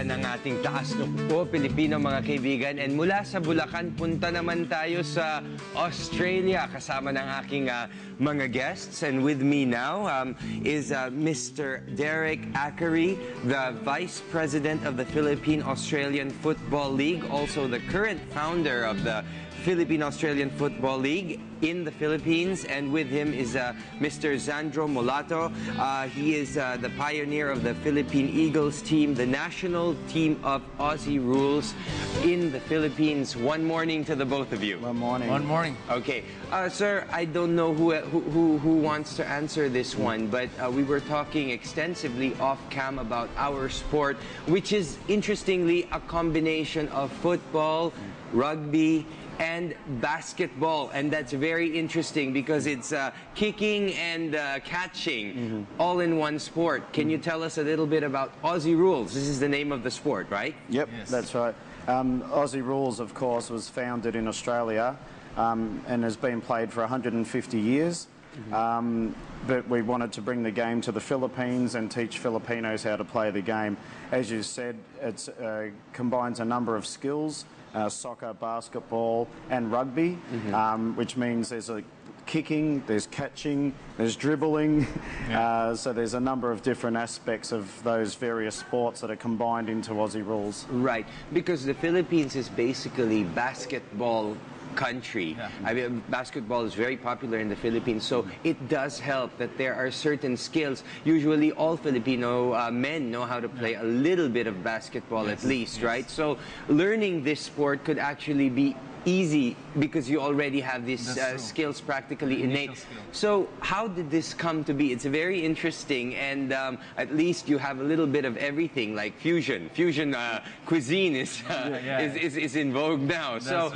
Yan ang ating taas ng po, Pilipino mga kaibigan. And mula sa Bulacan, punta naman tayo sa Australia kasama ng aking mga guests. And with me now is Mr. Derek Ackery, the Vice President of the Philippine-Australian Football League, also the current founder of the Philippine-Australian Football League in the Philippines. And with him is Mr. Sandro Molato. He is the pioneer of the Philippine Eagles team, the national team of Aussie Rules in the Philippines. One morning to the both of you. One morning. One morning. Okay. Sir, I don't know who wants to answer this one, but we were talking extensively off-cam about our sport, which is, interestingly, a combination of football, rugby, and basketball, and that's very interesting because it's kicking and catching all in one sport. Can you tell us a little bit about Aussie Rules? This is the name of the sport, right? Yep, Yes. that's right. Aussie Rules, of course, was founded in Australia and has been played for 150 years. But we wanted to bring the game to the Philippines and teach Filipinos how to play the game. As you said, it combines a number of skills, soccer, basketball and rugby, which means there's kicking, there's catching, there's dribbling. So there's a number of different aspects of those various sports that are combined into Aussie Rules. Right, because the Philippines is basically basketball country. I mean, basketball is very popular in the Philippines, so it does help that there are certain skills. Usually all Filipino men know how to play a little bit of basketball at least, right? So learning this sport could actually be easy because you already have these skills practically innate. So how did this come to be? It's very interesting, and at least you have a little bit of everything, like fusion cuisine is in vogue now. So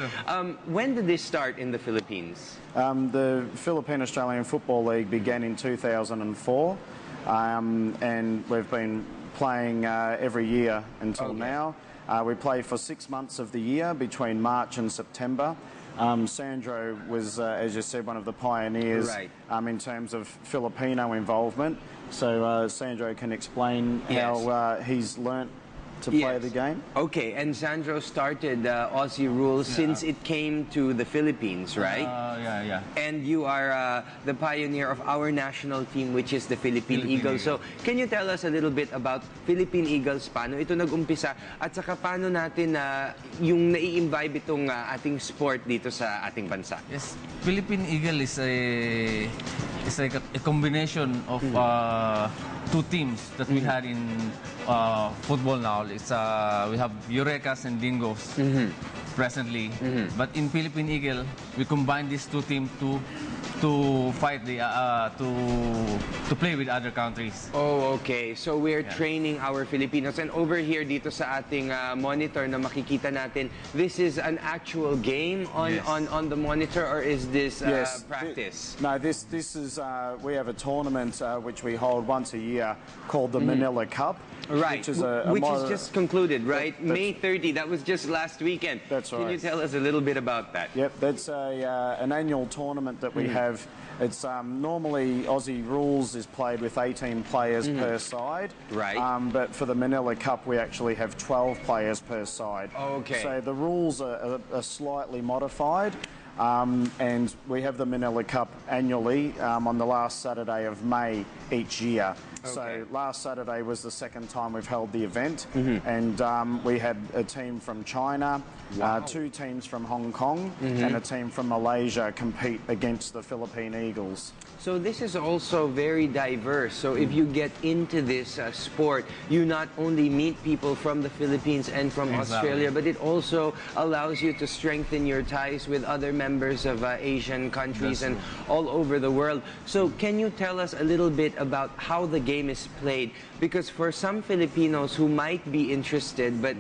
when did this start in the Philippines? The Philippine-Australian Football League began in 2004 and we've been playing every year until now. We play for 6 months of the year between March and September. Sandro was, as you said, one of the pioneers in terms of Filipino involvement. So Sandro can explain how he's learnt to play the game. Okay, and Sandro started Aussie Rules since it came to the Philippines, right? And you are the pioneer of our national team, which is the Philippine Eagles. So can you tell us a little bit about Philippine Eagles? Paano ito nag-umpisa? At saka paano natin yung nai-imbibe itong ating sport dito sa ating bansa? Yes, Philippine Eagle is like a combination of two teams that we had in football now. It's we have Eurekas and Dingos presently, but in Philippine Eagle we combine these two teams to fight to play with other countries. Oh, okay. So we're training our Filipinos, and over here dito sa ating monitor na makikita natin, this is an actual game on the monitor, or is this practice? This is we have a tournament which we hold once a year called the Manila Cup. Right, which is just concluded, right? May 30, that was just last weekend. That's right. Can you tell us a little bit about that? Yep, that's an annual tournament that we have. It's normally Aussie Rules is played with 18 players per side. Right. But for the Manila Cup, we actually have 12 players per side. Okay. So the rules are slightly modified. And we have the Manila Cup annually on the last Saturday of May each year. So last Saturday was the second time we've held the event, and we had a team from China, 2 teams from Hong Kong, and a team from Malaysia compete against the Philippine Eagles. So this is also very diverse. So if you get into this sport, you not only meet people from the Philippines and from Australia, but it also allows you to strengthen your ties with other members of Asian countries and all over the world. So can you tell us a little bit about how the game is played? Because for some Filipinos who might be interested, but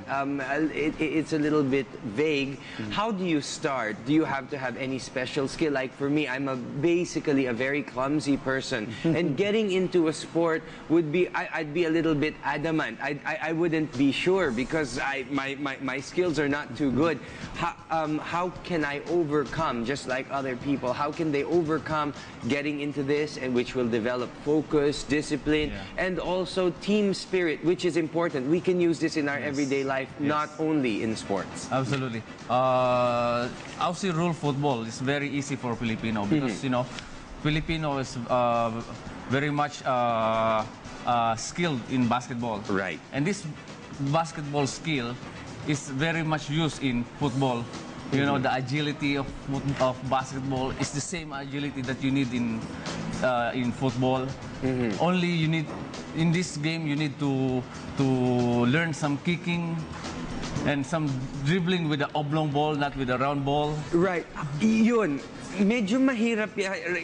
it's a little bit vague, how do you start? Do you have to have any special skill? Like for me, I'm basically a very clumsy person, and getting into a sport would be, I'd be a little bit adamant. I wouldn't be sure because my skills are not too good. How can I overcome overcome, just like other people? How can they overcome getting into this, and which will develop focus, discipline, and also team spirit, which is important. We can use this in our everyday life, not only in sports. Absolutely. Aussie rule football is very easy for Filipino because, you know, Filipino is very much skilled in basketball. Right. And this basketball skill is very much used in football. You know, the agility of basketball is the same agility that you need in football. Only you need, in this game, you need to learn some kicking and some dribbling with the oblong ball, not with the round ball. Right. Yun. Medyo mahirap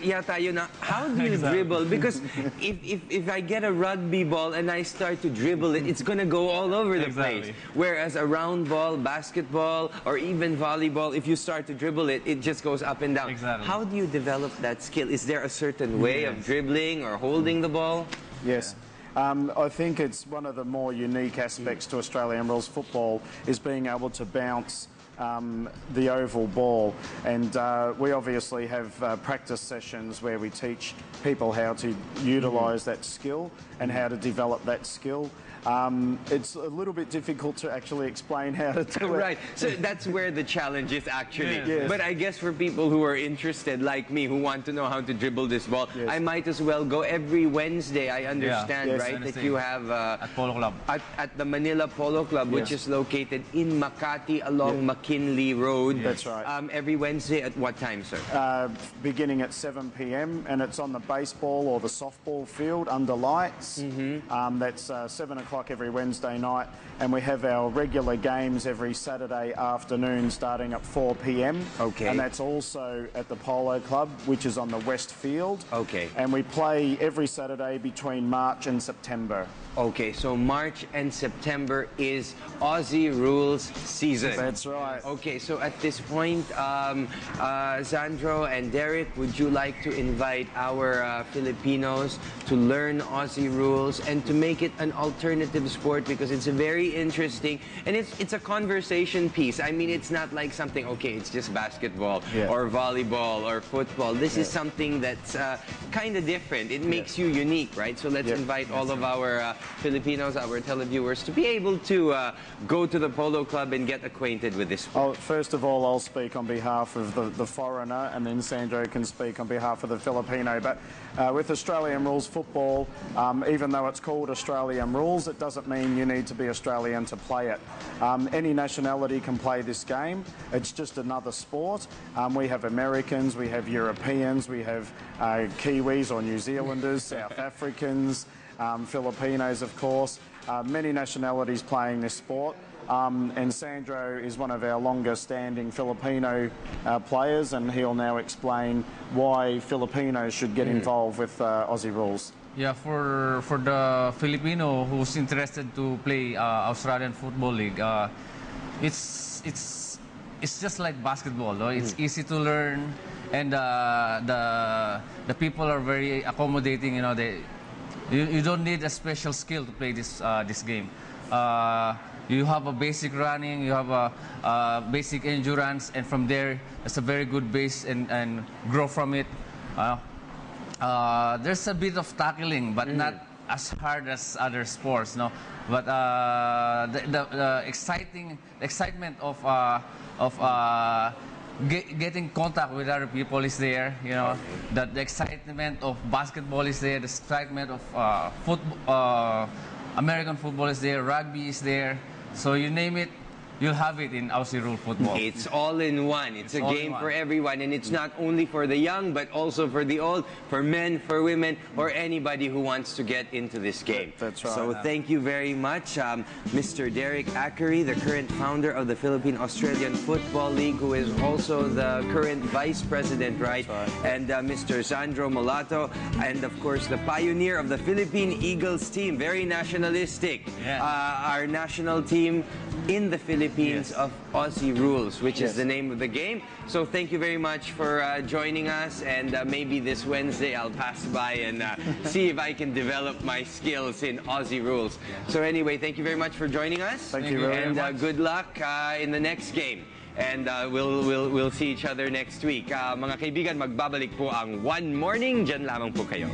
yata yun na, how do you dribble? Because if I get a rugby ball and I start to dribble it, it's going to go all over the place. Whereas a round ball, basketball, or even volleyball, if you start to dribble it, it just goes up and down. How do you develop that skill? Is there a certain way of dribbling or holding the ball? Yes. I think it's one of the more unique aspects to Australian rules football is being able to bounce the oval ball, and we obviously have practice sessions where we teach people how to utilise that skill and how to develop that skill. It's a little bit difficult to actually explain how to do it. Right, so that's where the challenge is actually. But I guess for people who are interested, like me, who want to know how to dribble this ball, I might as well go every Wednesday. I understand, right, that you have at Polo Club. At the Manila Polo Club, which is located in Makati along McKinley Road. That's right. Every Wednesday at what time, sir? Beginning at 7 p.m. and it's on the baseball or the softball field under lights. That's 7 o'clock every Wednesday night, and we have our regular games every Saturday afternoon starting at 4 p.m. Okay. And that's also at the Polo Club, which is on the West Field. Okay. And we play every Saturday between March and September. Okay, so March and September is Aussie Rules season. That's right. Okay, so at this point, Sandro and Derek, would you like to invite our Filipinos to learn Aussie Rules and to make it an alternative sport, because it's very interesting and it's a conversation piece. I mean, it's not like something, okay, it's just basketball or volleyball or football. This is something that's kind of different. It makes you unique, right? So let's invite all of our Filipinos, our televiewers, to be able to go to the Polo Club and get acquainted with this sport. First of all, I'll speak on behalf of the foreigner, and then Sandro can speak on behalf of the Filipino. But with Australian rules football, even though it's called Australian rules, it doesn't mean you need to be Australian to play it. Any nationality can play this game. It's just another sport. We have Americans, we have Europeans, we have Kiwis or New Zealanders, South Africans, Filipinos, of course, many nationalities playing this sport. And Sandro is one of our longer-standing Filipino players, and he'll now explain why Filipinos should get involved with Aussie rules. Yeah, for the Filipino who's interested to play Australian Football League, it's just like basketball. No? It's easy to learn, and the people are very accommodating. You know, you don't need a special skill to play this game. You have a basic running, you have a basic endurance, and from there, it's a very good base and grow from it. There's a bit of tackling, but not as hard as other sports, no. But the excitement of getting contact with other people is there. You know, the excitement of basketball is there. The excitement of football, American football is there. Rugby is there. So you name it, you'll have it in Aussie rule football. It's all in one. It's a game for everyone, and it's not only for the young, but also for the old, for men, for women, or anybody who wants to get into this game. That's right. So thank you very much, Mr. Derek Ackery, the current founder of the Philippine-Australian Football League, who is also the current vice president, right? And Mr. Sandro Molato, and of course the pioneer of the Philippine Eagles team, very nationalistic. Our national team in the Philippines of Aussie Rules, which is the name of the game. So thank you very much for joining us, and maybe this Wednesday I'll pass by and see if I can develop my skills in Aussie Rules. So anyway, thank you very much for joining us. Thank you very and much. good luck in the next game. And we'll see each other next week. Mga kaibigan, magbabalik po ang One Morning. Diyan lamang po kayo.